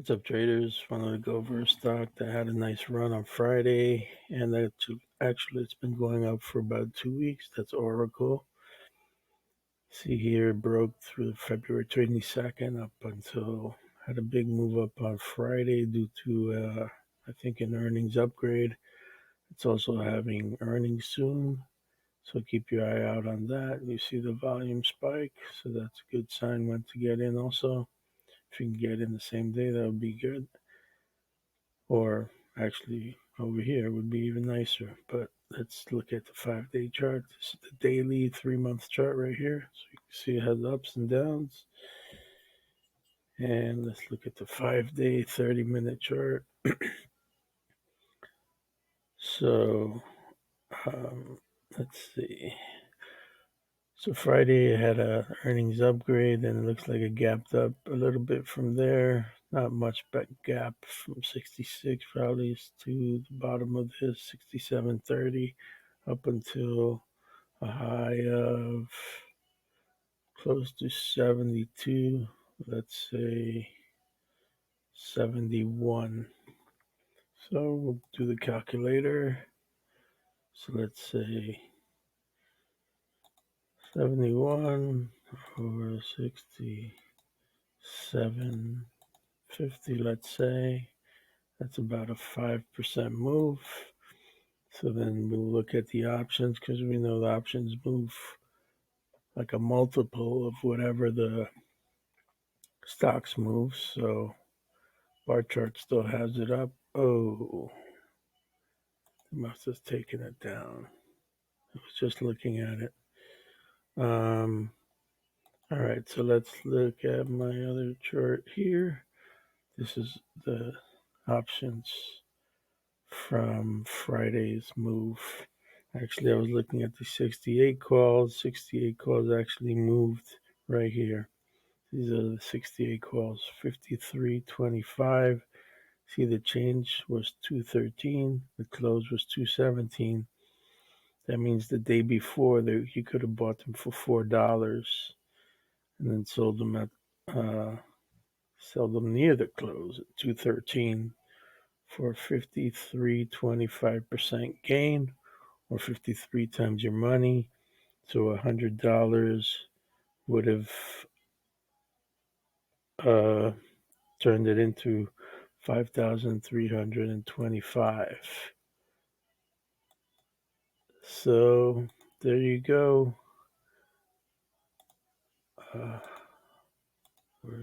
What's up, traders? Wanted to go over a stock that had a nice run on Friday, and that actually it's been going up for about 2 weeks. That's Oracle. See here, it broke through February 22nd up until had a big move up on Friday due to I think an earnings upgrade. It's also having earnings soon, so keep your eye out on that. You see the volume spike, so that's a good sign when to get in. Also, if you can get in the same day, that would be good. Or actually over here would be even nicer. But let's look at the 5-day chart. This is the daily 3-month chart right here. So you can see it has ups and downs. And let's look at the 5-day 30-minute chart. So let's see. So Friday had a earnings upgrade, and it looks like it gapped up a little bit from there. Not much back gap from 66 rallies to the bottom of this 67.30 up until a high of close to 72. Let's say 71. So we'll do the calculator. So let's say 71 over 67.50, let's say. That's about a 5% move. So then we'll look at the options, because we know the options move like a multiple of whatever the stocks move. So bar chart still has it up. Oh, it must have taken it down. I was just looking at it. All right, so let's look at my other chart here. This is the options from Friday's move. Actually, I was looking at the 68 calls. 68 calls actually moved right here. These are the 68 calls. 53.25. See, the change was 213. The close was 217. That means the day before you could have bought them for $4 and then sold them near the close at 213 for 53.25% gain, or 53 times your money. So $100 would have turned it into 5,325. So there you go. Where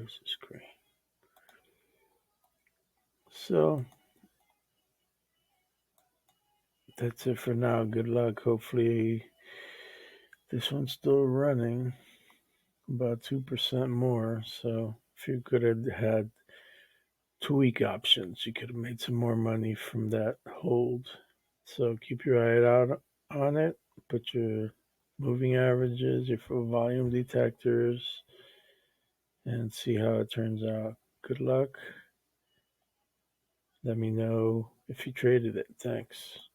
is the screen? So that's it for now. Good luck. Hopefully this one's still running about 2% more. So if you could have had 2-week options, you could have made some more money from that hold. So keep your eye out on it. Put your moving averages, your full volume detectors, and see how it turns out. Good luck. Let me know if you traded it. Thanks.